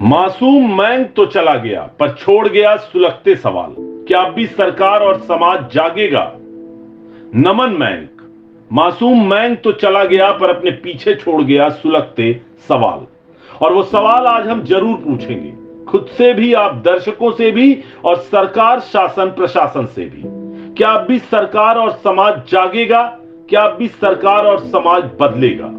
मासूम मैंग तो चला गया पर छोड़ गया सुलगते सवाल। क्या अब भी सरकार और समाज जागेगा? नमन मैंग। मासूम मैंग तो चला गया पर अपने पीछे छोड़ गया सुलगते सवाल। और वो सवाल आज हम जरूर पूछेंगे, खुद से भी, आप दर्शकों से भी, और सरकार शासन प्रशासन से भी। क्या अब भी सरकार और समाज जागेगा? क्या अब भी सरकार और समाज बदलेगा?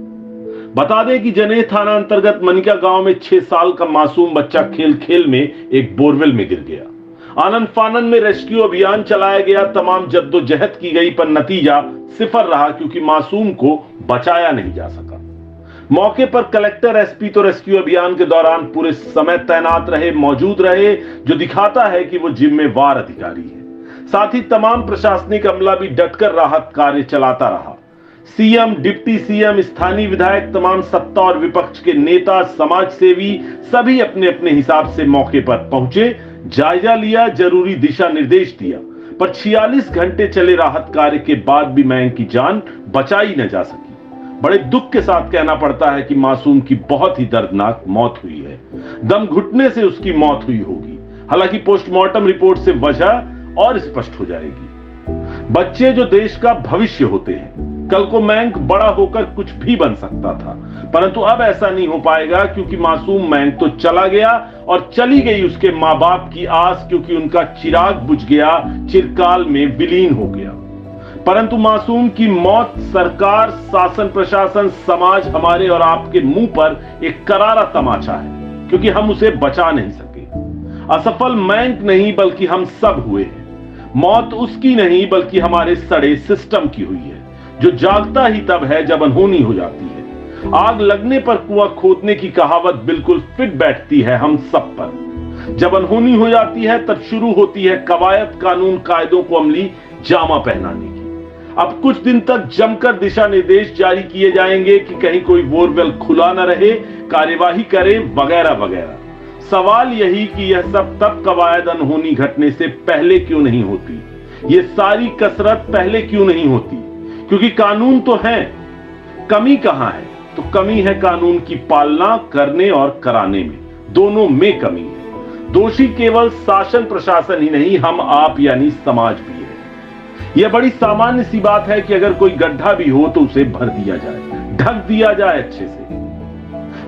बता दें कि जनेह थाना अंतर्गत मनिका गांव में 6 साल का मासूम बच्चा खेल खेल में एक बोरवेल में गिर गया। आनंद फानंद में रेस्क्यू अभियान चलाया गया, तमाम जद्दोजहद की गई, पर नतीजा सिफर रहा क्योंकि मासूम को बचाया नहीं जा सका। मौके पर कलेक्टर, एसपी तो रेस्क्यू अभियान के दौरान पूरे समय तैनात रहे, मौजूद रहे, जो दिखाता है कि वो जिम्मेवार अधिकारी है। साथ ही तमाम प्रशासनिक अमला भी डटकर राहत कार्य चलाता रहा। सीएम, डिप्टी सीएम, स्थानीय विधायक, तमाम सत्ता और विपक्ष के नेता, समाज सेवी सभी अपने अपने हिसाब से मौके पर पहुंचे, जायजा लिया, जरूरी दिशा निर्देश दिया। पर 46 घंटे चले राहत कार्य के बाद भी मैंग की जान बचाई न जा सकी। बड़े दुख के साथ कहना पड़ता है कि मासूम की बहुत ही दर्दनाक मौत हुई है। दम घुटने से उसकी मौत हुई होगी। हालांकि पोस्टमार्टम रिपोर्ट से वजह और स्पष्ट हो जाएगी। बच्चे जो देश का भविष्य होते हैं। कल को मैंग बड़ा होकर कुछ भी बन सकता था, परंतु अब ऐसा नहीं हो पाएगा क्योंकि मासूम मैंग तो चला गया और चली गई उसके मां बाप की आस, क्योंकि उनका चिराग बुझ गया, चिरकाल में विलीन हो गया। परंतु मासूम की मौत सरकार, शासन प्रशासन, समाज, हमारे और आपके मुंह पर एक करारा तमाचा है, क्योंकि हम उसे बचा नहीं सके। असफल मैंग नहीं बल्कि हम सब हुए हैं। मौत उसकी नहीं बल्कि हमारे सड़े सिस्टम की हुई है, जो जागता ही तब है जब अनहोनी हो जाती है। आग लगने पर कुआं खोदने की कहावत बिल्कुल फिट बैठती है हम सब पर। जब अनहोनी हो जाती है तब शुरू होती है कवायद, कानून कायदों को अमली जामा पहनाने की। अब कुछ दिन तक जमकर दिशा निर्देश जारी किए जाएंगे कि कहीं कोई बोरवेल खुला न रहे, कार्यवाही करें, वगैरह वगैरह। सवाल यही कि यह सब तब कवायद अनहोनी घटने से पहले क्यों नहीं होती? ये सारी कसरत पहले क्यों नहीं होती? क्योंकि कानून तो है, कमी कहां है? तो कमी है कानून की पालना करने और कराने में, दोनों में कमी है। दोषी केवल शासन प्रशासन ही नहीं, हम आप यानी समाज भी है। यह बड़ी सामान्य सी बात है कि अगर कोई गड्ढा भी हो तो उसे भर दिया जाए, ढक दिया जाए अच्छे से।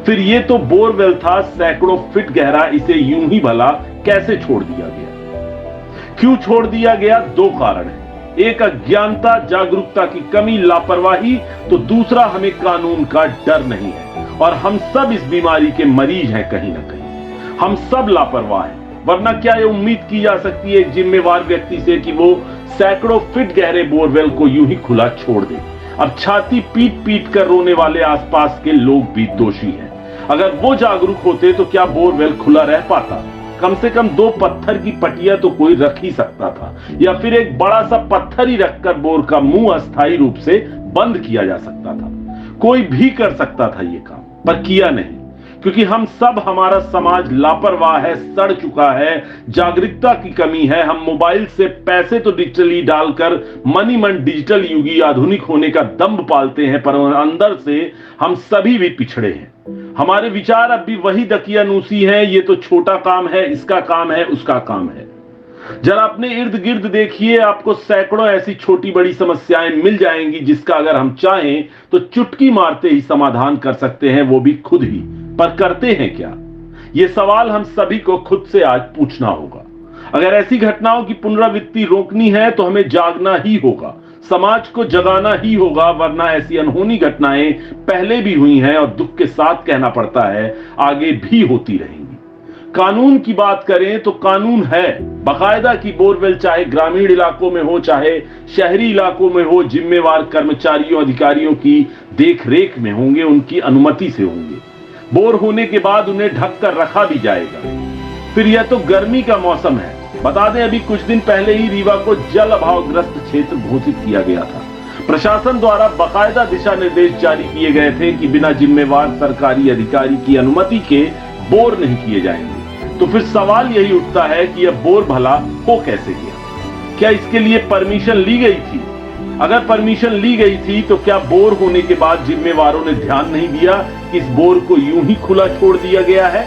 फिर यह तो बोरवेल था सैकड़ों फीट गहरा, इसे यूं ही भला कैसे छोड़ दिया गया? क्यों छोड़ दिया गया? 2 कारण है। एक अज्ञानता, जागरूकता की कमी, लापरवाही, तो दूसरा हमें कानून का डर नहीं है। और हम सब इस बीमारी के मरीज हैं कहीं ना कहीं। हम सब लापरवाह हैं, वरना क्या यह उम्मीद की जा सकती है एक जिम्मेवार व्यक्ति से कि वो सैकड़ों फीट गहरे बोरवेल को यूं ही खुला छोड़ दे? अब छाती पीट पीट कर रोने वाले आसपास के लोग भी दोषी हैं। अगर वो जागरूक होते तो क्या बोरवेल खुला रह पाता? कम से कम 2 पत्थर की पटिया तो कोई रख ही सकता था, या फिर एक बड़ा सा पत्थर ही रखकर बोर का मुंह अस्थायी रूप से बंद किया जा सकता था। कोई भी कर सकता था ये काम, पर किया नहीं, क्योंकि हम सब, हमारा समाज लापरवाह है, सड़ चुका है, जागरूकता की कमी है। हम मोबाइल से पैसे तो डिजिटली डालकर मनी मन डिजिटल युगी आधुनिक होने का दंभ पालते हैं, पर अंदर से हम सभी भी पिछड़े हैं। हमारे विचार अब भी वही दकियानूसी हैं, ये तो छोटा काम है, इसका काम है, उसका काम है। जरा अपने इर्द गिर्द देखिए, आपको सैकड़ों ऐसी छोटी बड़ी समस्याएं मिल जाएंगी जिसका अगर हम चाहें तो चुटकी मारते ही समाधान कर सकते हैं, वो भी खुद ही। पर करते हैं क्या? ये सवाल हम सभी को खुद से आज पूछना होगा। अगर ऐसी घटनाओं की पुनरावृत्ति रोकनी है तो हमें जागना ही होगा, समाज को जगाना ही होगा, वरना ऐसी अनहोनी घटनाएं पहले भी हुई हैं और दुख के साथ कहना पड़ता है आगे भी होती रहेंगी। कानून की बात करें तो कानून है बाकायदा की बोरवेल चाहे ग्रामीण इलाकों में हो चाहे शहरी इलाकों में हो, जिम्मेवार कर्मचारियों, अधिकारियों की देखरेख में होंगे, उनकी अनुमति से होंगे। बोर होने के बाद उन्हें ढक कर रखा भी जाएगा। फिर यह तो गर्मी का मौसम है। बता दें, अभी कुछ दिन पहले ही रीवा को जल अभावग्रस्त क्षेत्र घोषित किया गया था। प्रशासन द्वारा बाकायदा दिशा निर्देश जारी किए गए थे कि बिना जिम्मेवार सरकारी अधिकारी की अनुमति के बोर नहीं किए जाएंगे। तो फिर सवाल यही उठता है कि यह बोर भला हो कैसे गया? क्या इसके लिए परमिशन ली गई थी? अगर परमिशन ली गई थी तो क्या बोर होने के बाद जिम्मेवारों ने ध्यान नहीं दिया कि इस बोर को यूं ही खुला छोड़ दिया गया है?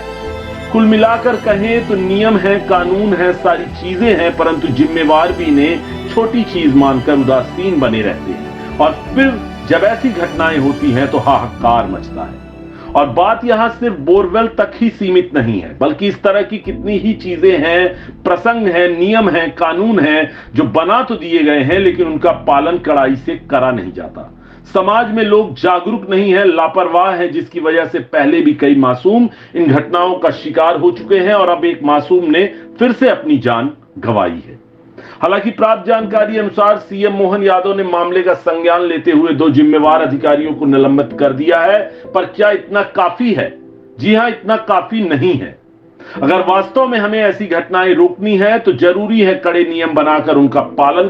कुल मिलाकर कहें तो नियम है, कानून है, सारी चीजें हैं, परंतु जिम्मेवार भी इन्हें छोटी चीज मानकर उदासीन बने रहते हैं। और फिर जब ऐसी घटनाएं होती हैं तो हाहाकार मचता है। और बात यहां सिर्फ बोरवेल तक ही सीमित नहीं है, बल्कि इस तरह की कितनी ही चीजें हैं, प्रसंग हैं, नियम हैं, कानून हैं जो बना तो दिए गए हैं लेकिन उनका पालन कड़ाई से करा नहीं जाता। समाज में लोग जागरूक नहीं है, लापरवाह है, जिसकी वजह से पहले भी कई मासूम इन घटनाओं का शिकार हो चुके हैं और अब एक मासूम ने फिर से अपनी जान गंवाई है। हालांकि प्राप्त जानकारी अनुसार सीएम मोहन यादव ने मामले का संज्ञान लेते हुए 2 जिम्मेवार अधिकारियों को निलंबित कर दिया है। पर क्या इतना काफी है? जी हां, इतना काफी नहीं है। अगर वास्तव में हमें ऐसी घटनाएं रोकनी है तो जरूरी है कड़े नियम बनाकर उनका पालन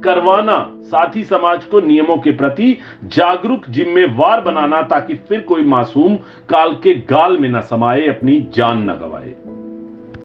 करवाना, साथ ही समाज को नियमों के प्रति जागरूक, जिम्मेवार बनाना, ताकि फिर कोई मासूम काल के गाल में न समाये, अपनी जान न गंवाए।